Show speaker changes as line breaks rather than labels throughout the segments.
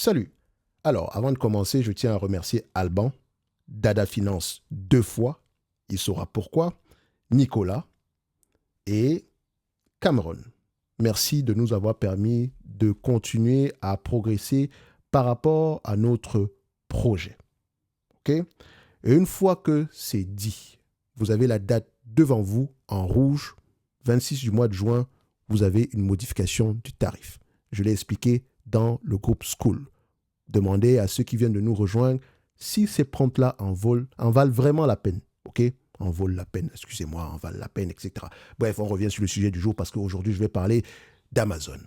Salut. Alors, avant de commencer, je tiens à remercier Alban, Dada Finance 2 fois, il saura pourquoi, Nicolas et Cameron. Merci de nous avoir permis de continuer à progresser par rapport à notre projet. OK? Et une fois que c'est dit, vous avez la date devant vous en rouge, 26 du mois de juin, vous avez une modification du tarif. Je l'ai expliqué dans le groupe School. Demandez à ceux qui viennent de nous rejoindre si ces prompts-là en valent vraiment la peine. OK? En valent la peine, excusez-moi, en valent la peine, etc. Bref, on revient sur le sujet du jour parce qu'aujourd'hui, je vais parler d'Amazon.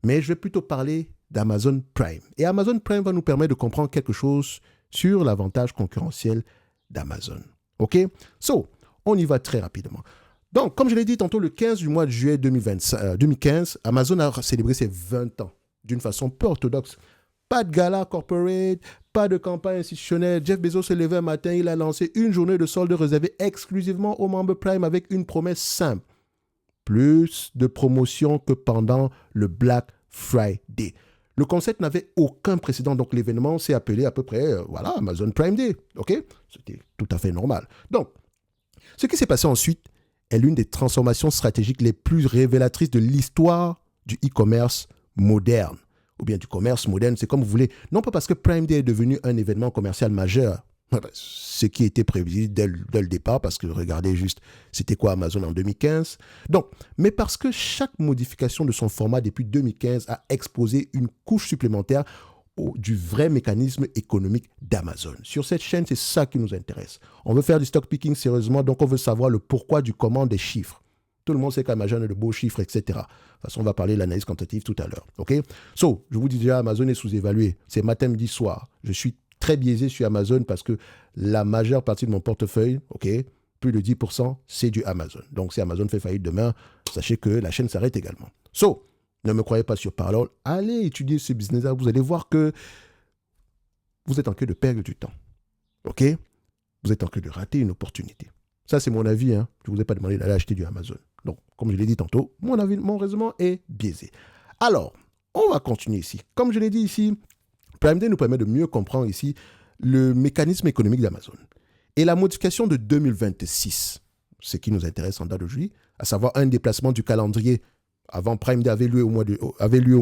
Mais je vais plutôt parler d'Amazon Prime. Et Amazon Prime va nous permettre de comprendre quelque chose sur l'avantage concurrentiel d'Amazon. OK? So, on y va très rapidement. Donc, comme je l'ai dit tantôt, le 15 du mois de juillet 2015, Amazon a célébré ses 20 ans d'une façon peu orthodoxe. Pas de gala corporate, pas de campagne institutionnelle. Jeff Bezos s'est levé un matin, il a lancé une journée de solde réservée exclusivement aux membres Prime avec une promesse simple. Plus de promotions que pendant le Black Friday. Le concept n'avait aucun précédent, donc l'événement s'est appelé à peu près, Amazon Prime Day. OK? C'était tout à fait normal. Donc, ce qui s'est passé ensuite est l'une des transformations stratégiques les plus révélatrices de l'histoire du e-commerce moderne. Ou bien du commerce moderne, c'est comme vous voulez. Non pas parce que Prime Day est devenu un événement commercial majeur, ce qui était prévu dès le départ, parce que regardez juste, c'était quoi Amazon en 2015. Donc, mais parce que chaque modification de son format depuis 2015 a exposé une couche supplémentaire du vrai mécanisme économique d'Amazon. Sur cette chaîne, c'est ça qui nous intéresse. On veut faire du stock picking sérieusement, donc on veut savoir le pourquoi du comment des chiffres. Tout le monde sait qu'Amazon a de beaux chiffres, etc. De toute façon, on va parler de l'analyse quantitative tout à l'heure. OK? So, je vous dis déjà, Amazon est sous-évalué. C'est matin, midi, soir. Je suis très biaisé sur Amazon parce que la majeure partie de mon portefeuille, OK, plus de 10%, c'est du Amazon. Donc, si Amazon fait faillite demain, sachez que la chaîne s'arrête également. So, ne me croyez pas sur parole. Allez étudier ce business-là. Vous allez voir que vous êtes en train de perdre du temps. OK? Vous êtes en train de rater une opportunité. Ça, c'est mon avis. Je ne vous ai pas demandé d'aller acheter du Amazon. Donc, comme je l'ai dit tantôt, mon raisonnement est biaisé. Alors, on va continuer ici. Comme je l'ai dit ici, Prime Day nous permet de mieux comprendre ici le mécanisme économique d'Amazon. Et la modification de 2026, ce qui nous intéresse en date d'aujourd'hui, à savoir un déplacement du calendrier. Avant, Prime Day avait lieu au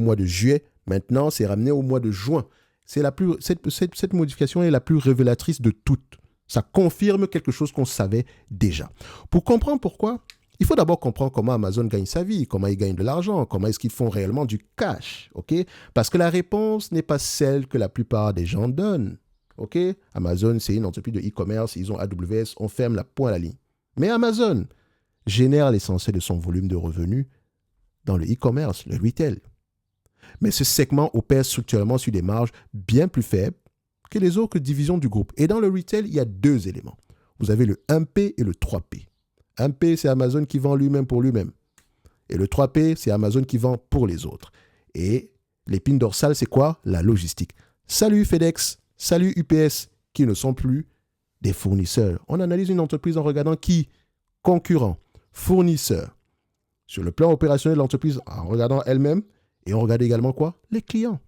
mois de juillet. Maintenant, c'est ramené au mois de juin. Cette modification est la plus révélatrice de toutes. Ça confirme quelque chose qu'on savait déjà. Pour comprendre pourquoi, il faut d'abord comprendre comment Amazon gagne sa vie, comment ils gagnent de l'argent, comment est-ce qu'ils font réellement du cash. OK? Parce que la réponse n'est pas celle que la plupart des gens donnent. OK? Amazon, c'est une entreprise de e-commerce, ils ont AWS, on ferme la point à la ligne. Mais Amazon génère l'essentiel de son volume de revenus dans le e-commerce, le retail. Mais ce segment opère structurellement sur des marges bien plus faibles que les autres divisions du groupe. Et dans le retail, il y a 2 éléments. Vous avez le 1P et le 3P. 1P, c'est Amazon qui vend lui-même pour lui-même. Et le 3P, c'est Amazon qui vend pour les autres. Et l'épine dorsale, c'est quoi? La logistique. Salut FedEx, salut UPS, qui ne sont plus des fournisseurs. On analyse une entreprise en regardant qui? Concurrent, fournisseur. Sur le plan opérationnel de l'entreprise, en regardant elle-même, et on regarde également quoi? Les clients.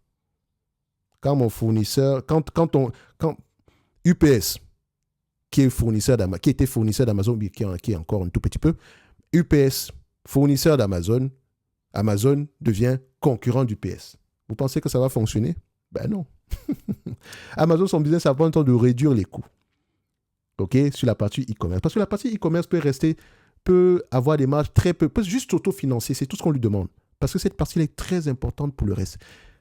Quand mon fournisseur, quand UPS, qui était fournisseur d'Amazon, qui est encore un tout petit peu, UPS, fournisseur d'Amazon, Amazon devient concurrent d'UPS. Vous pensez que ça va fonctionner? Ben non. Amazon, son business, ça prend le temps de réduire les coûts. OK? Sur la partie e-commerce. Parce que la partie e-commerce peut avoir des marges très peu, peut juste s'autofinancer, c'est tout ce qu'on lui demande. Parce que cette partie-là est très importante pour le reste.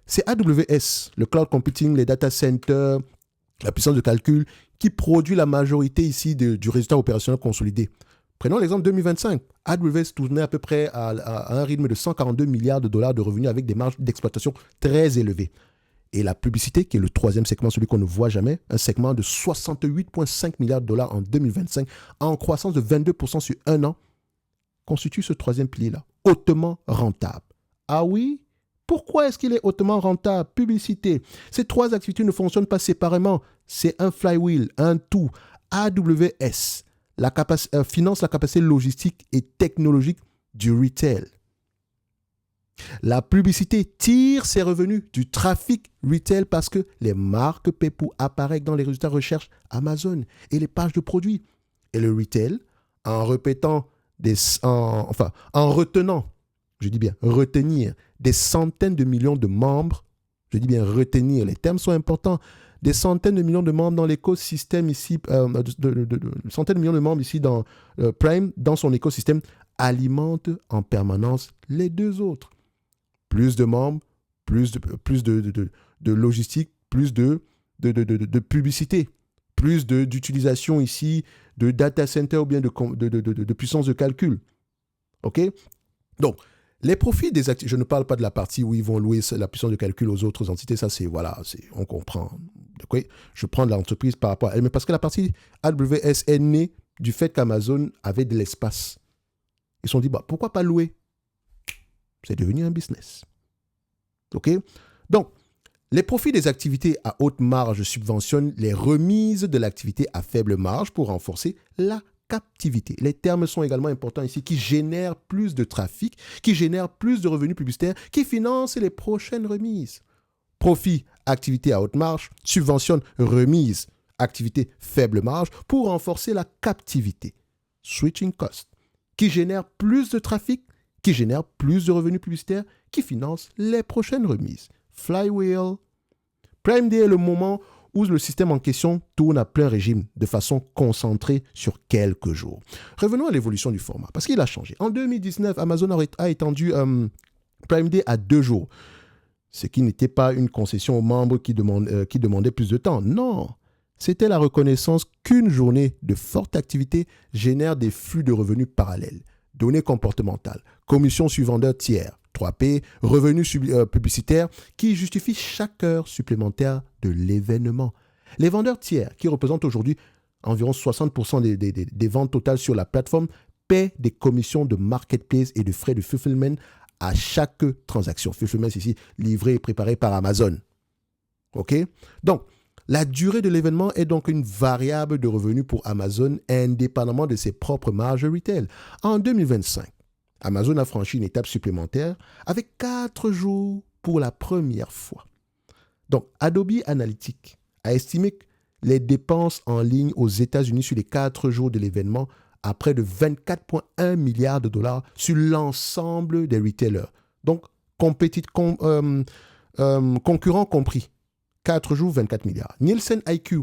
C'est AWS, le cloud computing, les data centers, la puissance de calcul, qui produit la majorité ici du résultat opérationnel consolidé. Prenons l'exemple 2025. AWS tournait à peu près à un rythme de 142 milliards de dollars de revenus avec des marges d'exploitation très élevées. Et la publicité, qui est le 3e segment, celui qu'on ne voit jamais, un segment de 68,5 milliards de dollars en 2025, en croissance de 22% sur un an, constitue ce 3e pilier-là, hautement rentable. Ah oui? Pourquoi est-ce qu'il est hautement rentable? Publicité. Ces 3 activités ne fonctionnent pas séparément. C'est un flywheel, un tout. AWS finance la capacité logistique et technologique du retail. La publicité tire ses revenus du trafic retail parce que les marques paient pour apparaître dans les résultats de recherche Amazon et les pages de produits. Et le retail, en répétant en retenant, je dis bien retenir, des centaines de millions de membres, je dis bien retenir, les termes sont importants, des centaines de millions de membres dans l'écosystème ici, centaines de millions de membres ici dans Prime, dans son écosystème, alimente en permanence les deux autres. Plus de membres, plus de logistique, plus de publicité, plus d'utilisation ici de data center ou bien de puissance de calcul. OK? Donc, les profits des actifs, je ne parle pas de la partie où ils vont louer la puissance de calcul aux autres entités, ça c'est, voilà, on comprend. Okay? Je prends de l'entreprise par rapport à elle, mais parce que la partie AWS est née du fait qu'Amazon avait de l'espace. Ils se sont dit, bah, pourquoi pas louer? C'est devenu un business. OK? Donc, les profits des activités à haute marge subventionnent les remises de l'activité à faible marge pour renforcer la captivité. Les termes sont également importants ici, qui génèrent plus de trafic, qui génèrent plus de revenus publicitaires, qui financent les prochaines remises. Profit, activité à haute marge, subventionne, remise, activité faible marge pour renforcer la captivité. Switching cost, qui génère plus de trafic, qui génère plus de revenus publicitaires, qui finance les prochaines remises. Flywheel. Prime Day est le moment où le système en question tourne à plein régime de façon concentrée sur quelques jours. Revenons à l'évolution du format, parce qu'il a changé. En 2019, Amazon a étendu Prime Day à 2 jours, ce qui n'était pas une concession aux membres qui demandaient plus de temps. Non, c'était la reconnaissance qu'une journée de forte activité génère des flux de revenus parallèles. Données comportementales, commissions sur vendeurs tiers, 3P, revenus publicitaires qui justifient chaque heure supplémentaire de l'événement. Les vendeurs tiers, qui représentent aujourd'hui environ 60% des ventes totales sur la plateforme, paient des commissions de marketplace et de frais de fulfillment à chaque transaction. Fulfillment, c'est ici livré et préparé par Amazon. OK? Donc, la durée de l'événement est donc une variable de revenus pour Amazon indépendamment de ses propres marges retail. En 2025, Amazon a franchi une étape supplémentaire avec 4 jours pour la première fois. Donc, Adobe Analytics a estimé les dépenses en ligne aux États-Unis sur les 4 jours de l'événement à près de 24,1 milliards de dollars sur l'ensemble des retailers. Donc, concurrents compris. 4 jours, 24 milliards. Nielsen IQ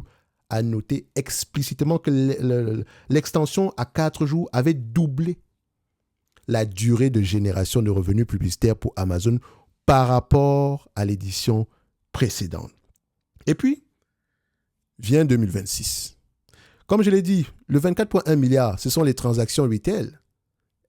a noté explicitement que l'extension à 4 jours avait doublé la durée de génération de revenus publicitaires pour Amazon par rapport à l'édition précédente. Et puis, vient 2026. Comme je l'ai dit, le 24,1 milliards, ce sont les transactions retail.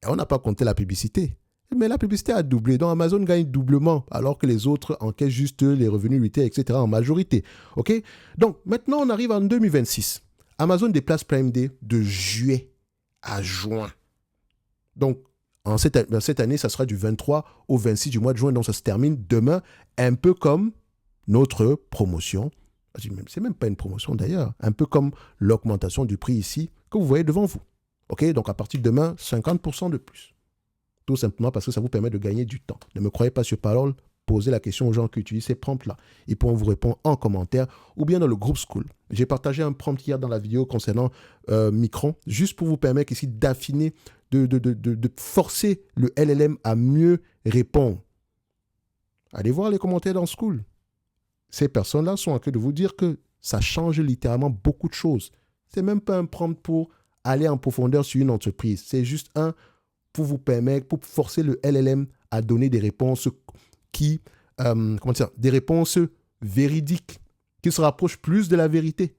Et on n'a pas compté la publicité. Mais la publicité a doublé. Donc Amazon gagne doublement, alors que les autres encaissent juste les revenus retail, etc. en majorité. OK? Donc maintenant, on arrive en 2026. Amazon déplace Prime Day de juillet à juin. Donc, cette année, ça sera du 23 au 26 du mois de juin. Donc, ça se termine demain, un peu comme notre promotion. C'est même pas une promotion d'ailleurs. Un peu comme l'augmentation du prix ici que vous voyez devant vous. OK? Donc, à partir de demain, 50% de plus. Tout simplement parce que ça vous permet de gagner du temps. Ne me croyez pas sur parole, posez la question aux gens qui utilisent ces prompts-là. Ils pourront vous répondre en commentaire ou bien dans le groupe School. J'ai partagé un prompt hier dans la vidéo concernant Micron, juste pour vous permettre ici d'affiner, de forcer le LLM à mieux répondre. Allez voir les commentaires dans School. Ces personnes-là sont en train de vous dire que ça change littéralement beaucoup de choses. Ce n'est même pas un prompt pour aller en profondeur sur une entreprise. C'est juste pour vous permettre, pour forcer le LLM à donner des réponses des réponses véridiques, qui se rapprochent plus de la vérité.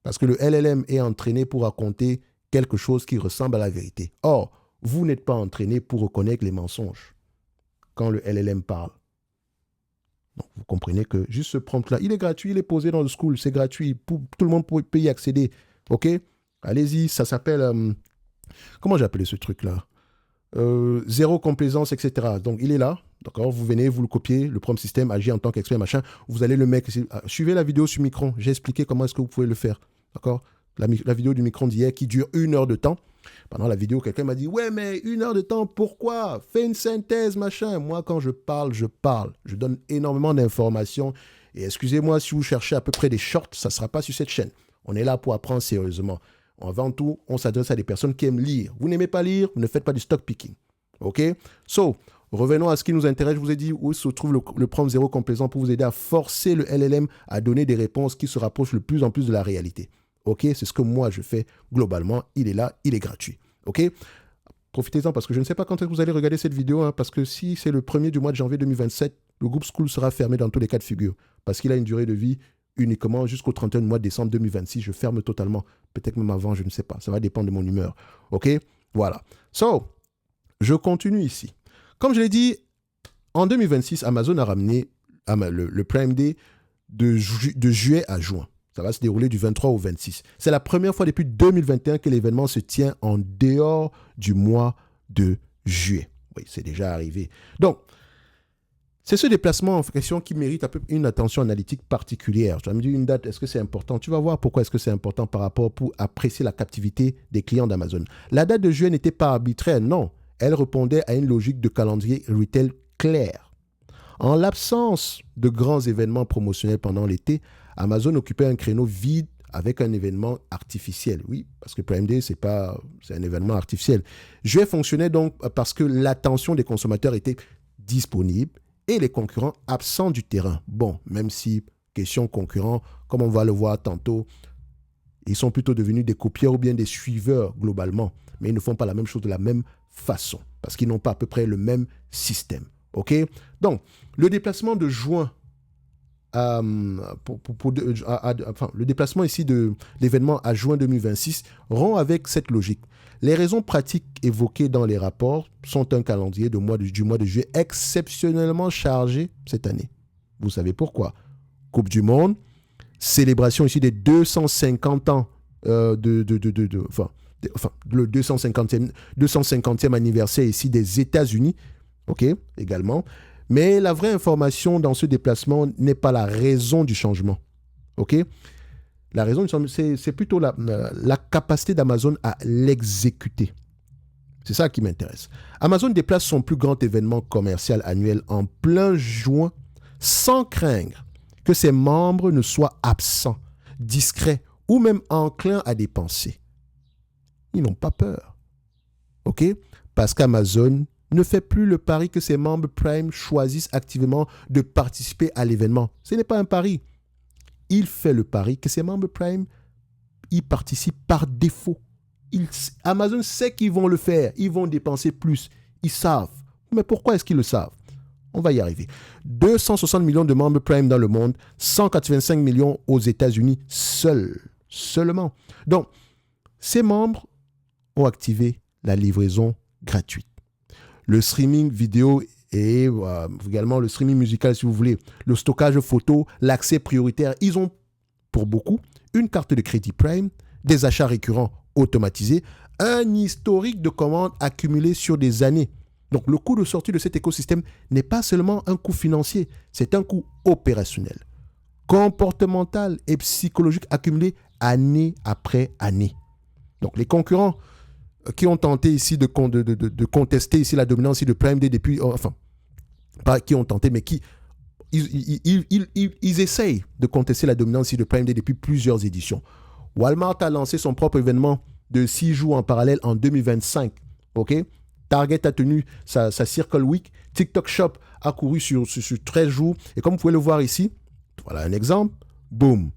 Parce que le LLM est entraîné pour raconter quelque chose qui ressemble à la vérité. Or, vous n'êtes pas entraîné pour reconnaître les mensonges quand le LLM parle. Donc, vous comprenez que juste ce prompt-là, il est gratuit, il est posé dans le School, c'est gratuit, tout le monde peut y accéder. OK? Allez-y, ça s'appelle... comment j'ai appelé ce truc-là? Zéro complaisance, etc. Donc, il est là. D'accord? Vous venez, vous le copiez, le prompt système agit en tant qu'expert, machin. Vous allez le mettre ici. Suivez la vidéo sur Micron. J'ai expliqué comment est-ce que vous pouvez le faire. D'accord? La vidéo du Micron d'hier qui dure 1 heure de temps. Pendant la vidéo, quelqu'un m'a dit « Ouais, mais 1 heure de temps, pourquoi? Fais une synthèse, machin. » Moi, quand je parle, je parle. Je donne énormément d'informations. Et excusez-moi, si vous cherchez à peu près des shorts, ça ne sera pas sur cette chaîne. On est là pour apprendre sérieusement. Avant tout, on s'adresse à des personnes qui aiment lire. Vous n'aimez pas lire, vous ne faites pas du stock picking. OK? So, revenons à ce qui nous intéresse. Je vous ai dit où se trouve le prompt zéro complaisant pour vous aider à forcer le LLM à donner des réponses qui se rapprochent de plus en plus de la réalité. OK? C'est ce que moi, je fais globalement. Il est là, il est gratuit. OK? Profitez-en parce que je ne sais pas quand est-ce que vous allez regarder cette vidéo, hein, parce que si c'est le 1er du mois de janvier 2027, le groupe School sera fermé dans tous les cas de figure parce qu'il a une durée de vie uniquement jusqu'au 31 mois de décembre 2026. Je ferme totalement. Peut-être même avant, je ne sais pas. Ça va dépendre de mon humeur. OK? Voilà. So, je continue ici. Comme je l'ai dit, en 2026, Amazon a ramené le Prime Day de juillet à juin. Ça va se dérouler du 23 au 26. C'est la première fois depuis 2021 que l'événement se tient en dehors du mois de juillet. Oui, c'est déjà arrivé. Donc, c'est ce déplacement en question qui mérite un peu une attention analytique particulière. Tu vas me dire une date, est-ce que c'est important? Tu vas voir pourquoi est-ce que c'est important par rapport pour apprécier la captivité des clients d'Amazon. La date de juillet n'était pas arbitraire, non. Elle répondait à une logique de calendrier retail claire. En l'absence de grands événements promotionnels pendant l'été, Amazon occupait un créneau vide avec un événement artificiel. Oui, parce que Prime Day, c'est un événement artificiel. Juillet fonctionnait donc parce que l'attention des consommateurs était disponible et les concurrents absents du terrain. Bon, même si, question concurrents, comme on va le voir tantôt, ils sont plutôt devenus des copieurs ou bien des suiveurs globalement, mais ils ne font pas la même chose de la même façon, parce qu'ils n'ont pas à peu près le même système. OK? Donc, le déplacement de juin, le déplacement ici de l'événement à juin 2026 rompt avec cette logique. Les raisons pratiques évoquées dans les rapports sont un calendrier du mois de juillet exceptionnellement chargé cette année. Vous savez pourquoi? Coupe du Monde, célébration ici des 250 ans le 250e anniversaire ici des États-Unis, ok, également. Mais la vraie information dans ce déplacement n'est pas la raison du changement, ok. La raison du changement, c'est plutôt la capacité d'Amazon à l'exécuter. C'est ça qui m'intéresse. Amazon déplace son plus grand événement commercial annuel en plein juin sans craindre que ses membres ne soient absents, discrets ou même enclins à dépenser. Ils n'ont pas peur. OK? Parce qu'Amazon ne fait plus le pari que ses membres Prime choisissent activement de participer à l'événement. Ce n'est pas un pari. Il fait le pari que ses membres Prime y participent par défaut. Amazon sait qu'ils vont le faire. Ils vont dépenser plus. Ils savent. Mais pourquoi est-ce qu'ils le savent? On va y arriver. 260 millions de membres Prime dans le monde, 185 millions aux États-Unis seulement. Donc, ces membres ont activé la livraison gratuite. Le streaming vidéo et également le streaming musical, si vous voulez, le stockage photo, l'accès prioritaire. Ils ont, pour beaucoup, une carte de crédit Prime, des achats récurrents automatisés, un historique de commandes accumulé sur des années. Donc, le coût de sortie de cet écosystème n'est pas seulement un coût financier, c'est un coût opérationnel, comportemental et psychologique accumulé année après année. Donc, les concurrents qui ont tenté ici de contester ici la dominance de Prime Day depuis... Enfin, pas qui ont tenté, mais qui... Ils essayent de contester la dominance de Prime Day depuis plusieurs éditions. Walmart a lancé son propre événement de 6 jours en parallèle en 2025. OK? Target a tenu sa Circle Week. TikTok Shop a couru sur 13 jours. Et comme vous pouvez le voir ici, voilà un exemple. Boom.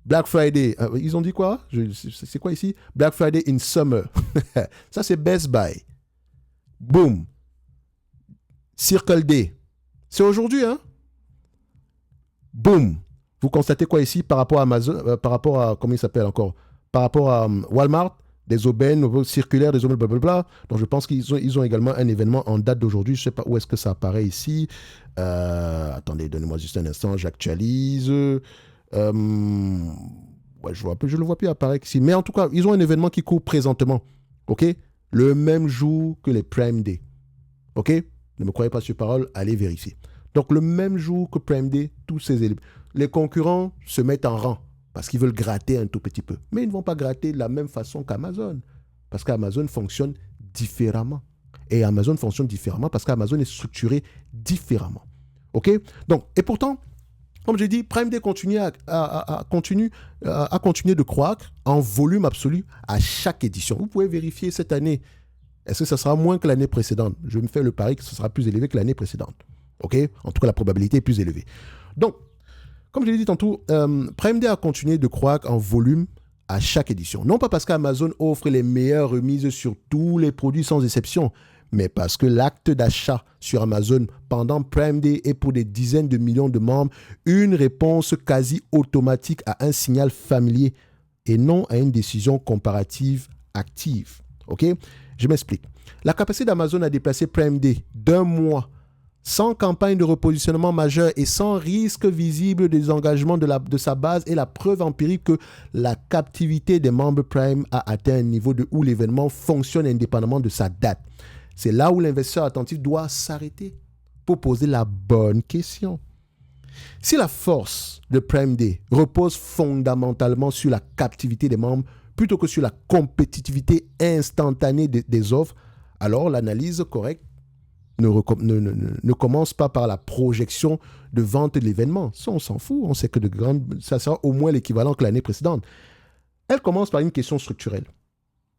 Black Friday. Ils ont dit quoi? C'est quoi ici? Black Friday in Summer. Ça, c'est Best Buy. Boom. Circle Day. C'est aujourd'hui, hein? Boom. Vous constatez quoi ici par rapport à Amazon, par rapport à, comment il s'appelle encore? Par rapport à Walmart, des aubaines circulaires, des aubaines blablabla. Donc je pense qu'ils ont également un événement en date d'aujourd'hui. Je ne sais pas où est-ce que ça apparaît ici. Attendez, donnez-moi juste un instant, j'actualise. Ouais, je le vois plus apparaître ici. Mais en tout cas, ils ont un événement qui court présentement. OK? Le même jour que les Prime Day. OK? Ne me croyez pas sur parole, allez vérifier. Donc le même jour que Prime Day, tous ces éléments. Les concurrents se mettent en rang parce qu'ils veulent gratter un tout petit peu. Mais ils ne vont pas gratter de la même façon qu'Amazon. Parce qu'Amazon fonctionne différemment. Et Amazon fonctionne différemment parce qu'Amazon est structuré différemment. OK? Donc, et pourtant, comme j'ai dit, Prime Day continue à continuer de croître en volume absolu à chaque édition. Vous pouvez vérifier cette année. Est-ce que ça sera moins que l'année précédente? Je me fais le pari que ce sera plus élevé que l'année précédente. OK? En tout cas, la probabilité est plus élevée. Donc, comme je l'ai dit tantôt, Prime Day a continué de croître en volume à chaque édition. Non pas parce qu'Amazon offre les meilleures remises sur tous les produits sans exception, mais parce que l'acte d'achat sur Amazon pendant Prime Day est pour des dizaines de millions de membres une réponse quasi automatique à un signal familier et non à une décision comparative active. OK? Je m'explique. La capacité d'Amazon à déplacer Prime Day d'un mois sans campagne de repositionnement majeure et sans risque visible de désengagement de sa base est la preuve empirique que la captivité des membres Prime a atteint un niveau où l'événement fonctionne indépendamment de sa date. C'est là où l'investisseur attentif doit s'arrêter pour poser la bonne question. Si la force de Prime Day repose fondamentalement sur la captivité des membres plutôt que sur la compétitivité instantanée des offres, alors l'analyse correcte ne commence pas par la projection de vente de l'événement. Ça, on s'en fout. On sait que ça sera au moins l'équivalent que l'année précédente. Elle commence par une question structurelle,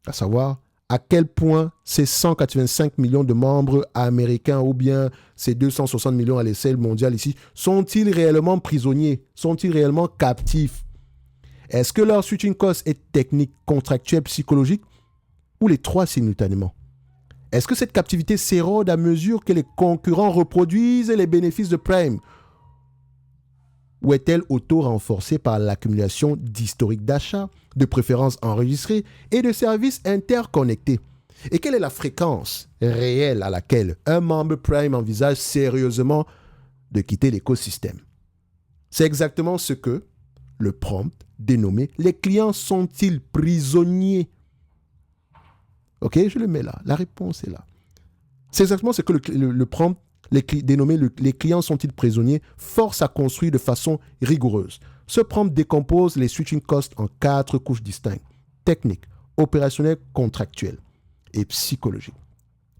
à savoir à quel point ces 185 millions de membres américains ou bien ces 260 millions à l'échelle mondiale ici, sont-ils réellement prisonniers? Sont-ils réellement captifs? Est-ce que leur switching cost est technique, contractuel, psychologique ou les trois simultanément? Est-ce que cette captivité s'érode à mesure que les concurrents reproduisent les bénéfices de Prime? Ou est-elle auto-renforcée par l'accumulation d'historiques d'achat, de préférences enregistrées et de services interconnectés? Et quelle est la fréquence réelle à laquelle un membre Prime envisage sérieusement de quitter l'écosystème? C'est exactement ce que le prompt dénommé « Les clients sont-ils prisonniers ?» OK, je le mets là. La réponse est là. C'est exactement ce que le prompt dénommé « Les clients sont-ils prisonniers ?» force à construire de façon rigoureuse. Ce prompt décompose les switching costs en 4 couches distinctes: techniques, opérationnelles, contractuelles et psychologiques.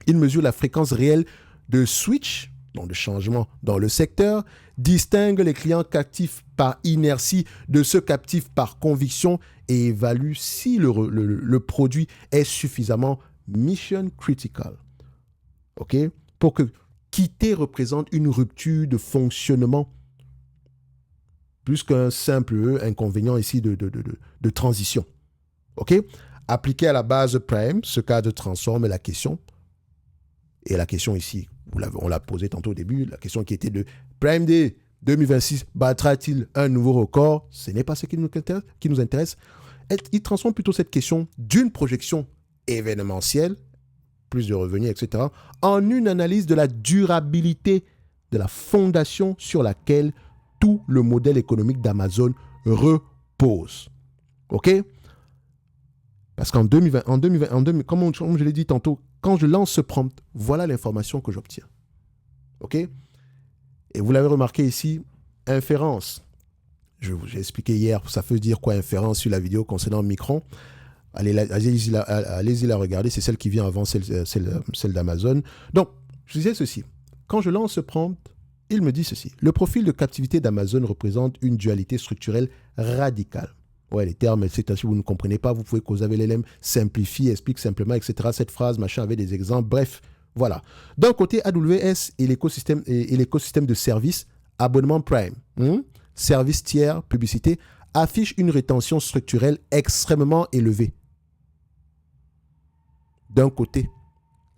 Il mesure la fréquence réelle de switch, donc de changement dans le secteur, distingue les clients captifs par inertie de ceux captifs par conviction et évalue si le produit est suffisamment mission critical. OK? Pour que quitter représente une rupture de fonctionnement plus qu'un simple inconvénient ici de transition. OK? Appliqué à la base Prime, ce cadre transforme la question. Et la question ici, on l'a posée tantôt au début, la question qui était de Prime Day 2026 battra-t-il un nouveau record? Ce n'est pas ce qui nous intéresse. Il transforme plutôt cette question d'une projection événementielle, plus de revenus, etc., en une analyse de la durabilité de la fondation sur laquelle tout le modèle économique d'Amazon repose. OK? Parce qu'en 2020, comme je l'ai dit tantôt, quand je lance ce prompt, voilà l'information que j'obtiens. OK? Et vous l'avez remarqué ici, inférence. J'ai expliqué hier, ça veut dire quoi inférence sur la vidéo concernant Micron. Allez-y la regarder, c'est celle qui vient avant celle d'Amazon. Donc, je disais ceci. Quand je lance ce prompt, il me dit ceci. Le profil de captivité d'Amazon représente une dualité structurelle radicale. Ouais, les termes, etc. Si vous ne comprenez pas, vous pouvez causer avec l'élève, simplifie, explique simplement, etc. Cette phrase, machin, avec des exemples. Bref, voilà. D'un côté, AWS et l'écosystème de services, abonnement Prime, services tiers, publicité, affichent une rétention structurelle extrêmement élevée. D'un côté,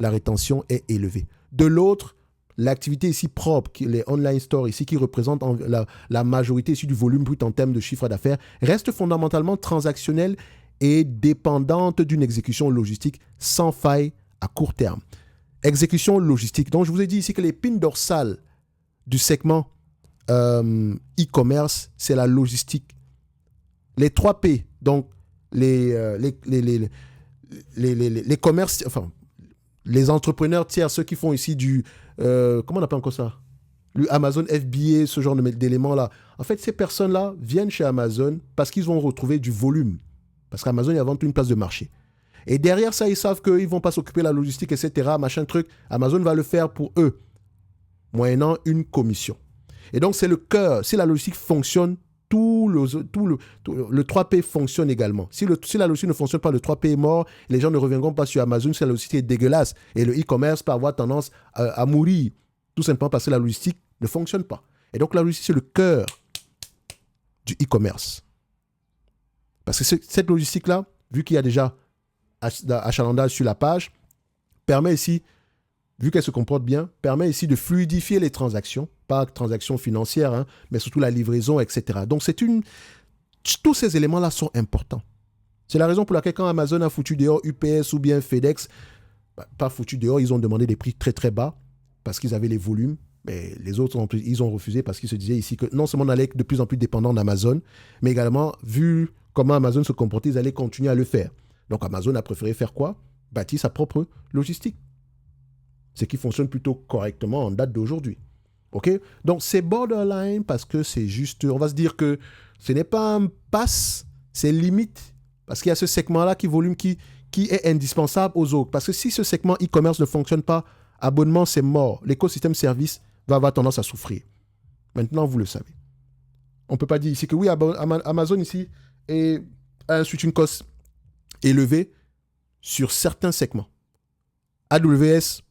la rétention est élevée. De l'autre, l'activité ici propre, les online stores ici, qui représentent la majorité ici du volume brut en termes de chiffre d'affaires, reste fondamentalement transactionnelle et dépendante d'une exécution logistique sans faille à court terme. Exécution logistique. Donc, je vous ai dit ici que l'épine dorsale du segment e-commerce, c'est la logistique. Les 3 P, donc les commerces, enfin, les entrepreneurs tiers, ceux qui font ici du... comment on appelle encore ça? Le Amazon FBA, ce genre d'éléments-là. En fait, ces personnes-là viennent chez Amazon parce qu'ils vont retrouver du volume. Parce qu'Amazon est avant tout une place de marché. Et derrière ça, ils savent qu'ils ne vont pas s'occuper de la logistique, etc., machin truc. Amazon va le faire pour eux, moyennant une commission. Et donc, c'est le cœur. Si la logistique fonctionne, le 3P fonctionne également. Si la logistique ne fonctionne pas, le 3P est mort, les gens ne reviendront pas sur Amazon si la logistique est dégueulasse. Et le e-commerce peut avoir tendance à mourir, tout simplement parce que la logistique ne fonctionne pas. Et donc, la logistique, c'est le cœur du e-commerce. Parce que cette logistique-là, vu qu'il y a déjà achalandage sur la page, permet ici, vu qu'elle se comporte bien, permet ici de fluidifier les transactions, pas transactions financières, hein, mais surtout la livraison, etc. Donc, tous ces éléments-là sont importants. C'est la raison pour laquelle quand Amazon a foutu dehors UPS ou bien FedEx, pas foutu dehors, ils ont demandé des prix très très bas parce qu'ils avaient les volumes. Mais les autres, ils ont refusé parce qu'ils se disaient ici que non seulement on allait être de plus en plus dépendant d'Amazon, mais également, vu comment Amazon se comportait, ils allaient continuer à le faire. Donc Amazon a préféré faire quoi? Bâtir sa propre logistique. Ce qui fonctionne plutôt correctement en date d'aujourd'hui. OK? Donc c'est borderline parce que c'est juste, on va se dire que ce n'est pas un pass, c'est limite. Parce qu'il y a ce segment-là qui est indispensable aux autres. Parce que si ce segment e-commerce ne fonctionne pas, abonnement, c'est mort. L'écosystème service va avoir tendance à souffrir. Maintenant, vous le savez. On ne peut pas dire ici que oui, Amazon ici a un switching cost élevé sur certains segments. AWS,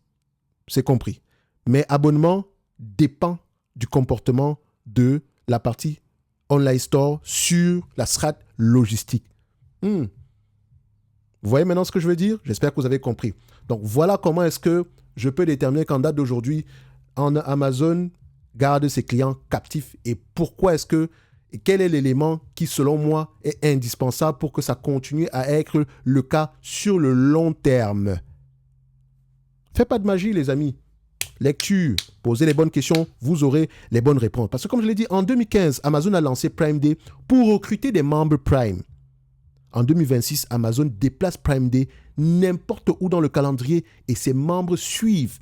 c'est compris. Mais abonnement dépend du comportement de la partie online store sur la strate logistique. Vous voyez maintenant ce que je veux dire? J'espère que vous avez compris. Donc, voilà comment est-ce que je peux déterminer qu'en date d'aujourd'hui, Amazon garde ses clients captifs et quel est l'élément qui, selon moi, est indispensable pour que ça continue à être le cas sur le long terme. Faites pas de magie, les amis. Lecture, posez les bonnes questions, vous aurez les bonnes réponses. Parce que comme je l'ai dit, en 2015, Amazon a lancé Prime Day pour recruter des membres Prime. En 2026, Amazon déplace Prime Day n'importe où dans le calendrier et ses membres suivent.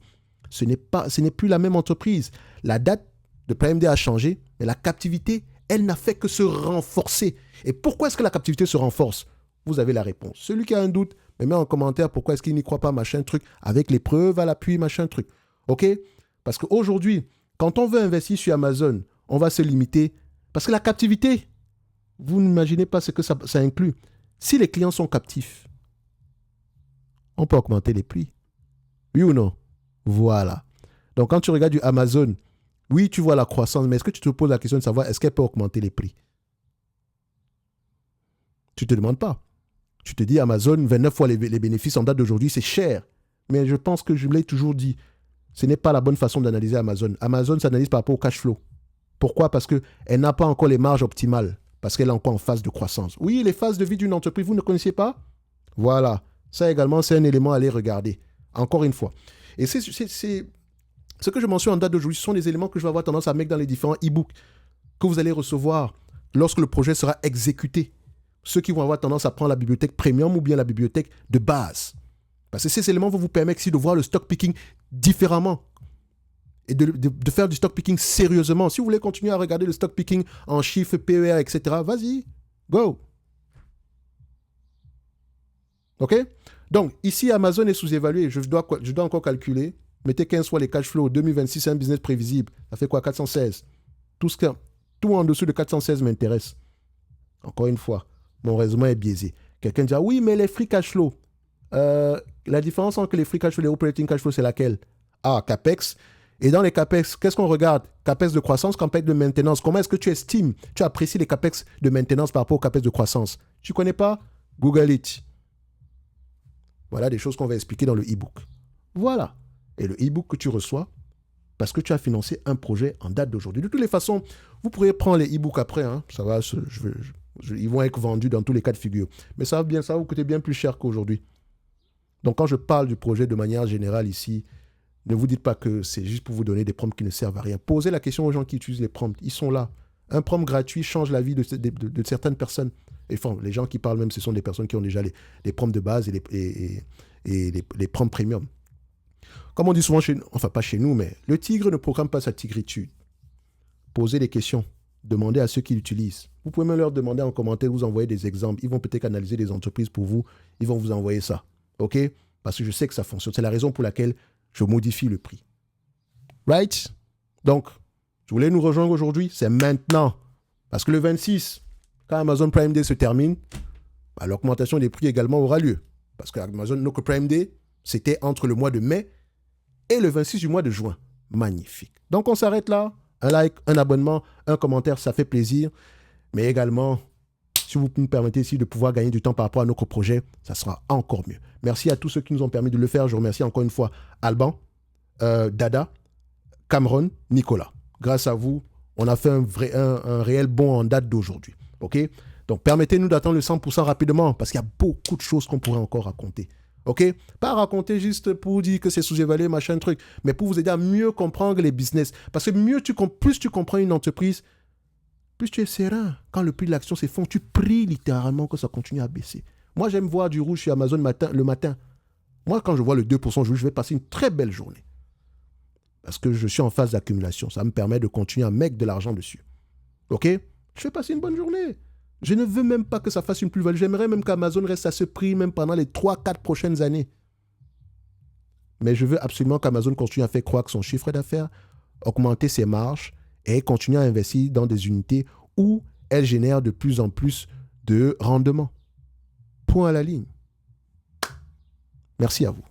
Ce n'est plus la même entreprise. La date de Prime Day a changé, mais la captivité, elle n'a fait que se renforcer. Et pourquoi est-ce que la captivité se renforce? Vous avez la réponse. Celui qui a un doute, me met en commentaire pourquoi est-ce qu'il n'y croit pas, machin truc, avec les preuves à l'appui, machin truc. OK? Parce qu'aujourd'hui, quand on veut investir sur Amazon, on va se limiter. Parce que la captivité, vous n'imaginez pas ce que ça inclut. Si les clients sont captifs, on peut augmenter les prix. Oui ou non? Voilà. Donc, quand tu regardes du Amazon, oui, tu vois la croissance, mais est-ce que tu te poses la question de savoir est-ce qu'elle peut augmenter les prix? Tu ne te demandes pas. Tu te dis Amazon, 29 fois les bénéfices en date d'aujourd'hui, c'est cher. Mais je pense que je l'ai toujours dit, ce n'est pas la bonne façon d'analyser Amazon. Amazon s'analyse par rapport au cash flow. Pourquoi? Parce qu'elle n'a pas encore les marges optimales. Parce qu'elle est encore en phase de croissance. Oui, les phases de vie d'une entreprise, vous ne connaissez pas? Voilà. Ça également, c'est un élément à aller regarder. Encore une fois. Et c'est ce que je mentionne en date d'aujourd'hui, ce sont les éléments que je vais avoir tendance à mettre dans les différents e-books que vous allez recevoir lorsque le projet sera exécuté. Ceux qui vont avoir tendance à prendre la bibliothèque premium ou bien la bibliothèque de base. Parce que ces éléments vont vous permettre ici de voir le stock picking différemment. Et de faire du stock picking sérieusement. Si vous voulez continuer à regarder le stock picking en chiffres, PER, etc., vas-y, go. OK? Donc, ici, Amazon est sous-évalué. Je dois encore calculer. Mettez 15 fois les cash flows. 2026, c'est un business prévisible. Ça fait quoi? 416. Tout en dessous de 416 m'intéresse. Encore une fois, mon raisonnement est biaisé. Quelqu'un dira, oui, mais les free cash flow. La différence entre les free cash flow et les operating cash flow, c'est laquelle? Ah, CAPEX. Et dans les CAPEX, qu'est-ce qu'on regarde? CAPEX de croissance, CAPEX de maintenance. Comment est-ce que tu estimes, tu apprécies les CAPEX de maintenance par rapport aux CAPEX de croissance? Tu ne connais pas? Google it. Voilà des choses qu'on va expliquer dans le e-book. Voilà. Et le e-book que tu reçois, parce que tu as financé un projet en date d'aujourd'hui. De toutes les façons, vous pourrez prendre les e-books après. Hein. Ça va, ils vont être vendus dans tous les cas de figure. Mais ça va vous coûter bien plus cher qu'aujourd'hui. Donc, quand je parle du projet de manière générale ici, ne vous dites pas que c'est juste pour vous donner des prompts qui ne servent à rien. Posez la question aux gens qui utilisent les prompts. Ils sont là. Un prompt gratuit change la vie de certaines personnes. Et enfin, les gens qui parlent même, ce sont des personnes qui ont déjà les prompts de base et les prompts premium. Comme on dit souvent chez nous, enfin pas chez nous, mais le tigre ne programme pas sa tigritude. Posez des questions. Demandez à ceux qui l'utilisent. Vous pouvez même leur demander en commentaire, vous envoyer des exemples. Ils vont peut-être analyser des entreprises pour vous. Ils vont vous envoyer ça. OK? Parce que je sais que ça fonctionne. C'est la raison pour laquelle je modifie le prix. Right? Donc, je voulais nous rejoindre aujourd'hui. C'est maintenant. Parce que le 26, quand Amazon Prime Day se termine, bah, l'augmentation des prix également aura lieu. Parce que Amazon Prime Day, c'était entre le mois de mai et le 26 du mois de juin. Magnifique. Donc, on s'arrête là. Un like, un abonnement, un commentaire, ça fait plaisir. Mais également, si vous nous permettez ici de pouvoir gagner du temps par rapport à notre projet, ça sera encore mieux. Merci à tous ceux qui nous ont permis de le faire. Je remercie encore une fois Alban, Dada, Cameron, Nicolas. Grâce à vous, on a fait un réel bond en date d'aujourd'hui. OK? Donc, permettez-nous d'attendre le 100% rapidement parce qu'il y a beaucoup de choses qu'on pourrait encore raconter. OK? Pas raconter juste pour dire que c'est sous-évalué, machin, truc, mais pour vous aider à mieux comprendre les business. Parce que plus tu comprends une entreprise, plus tu es serein. Quand le prix de l'action s'effondre, tu pries littéralement que ça continue à baisser. Moi, j'aime voir du rouge sur Amazon le matin. Moi, quand je vois le 2% rouge, je vais passer une très belle journée. Parce que je suis en phase d'accumulation. Ça me permet de continuer à mettre de l'argent dessus. OK? Je vais passer une bonne journée. Je ne veux même pas que ça fasse une plus-value. J'aimerais même qu'Amazon reste à ce prix même pendant les 3-4 prochaines années. Mais je veux absolument qu'Amazon continue à faire croître son chiffre d'affaires, augmenter ses marges et continuer à investir dans des unités où elle génère de plus en plus de rendement. Point à la ligne. Merci à vous.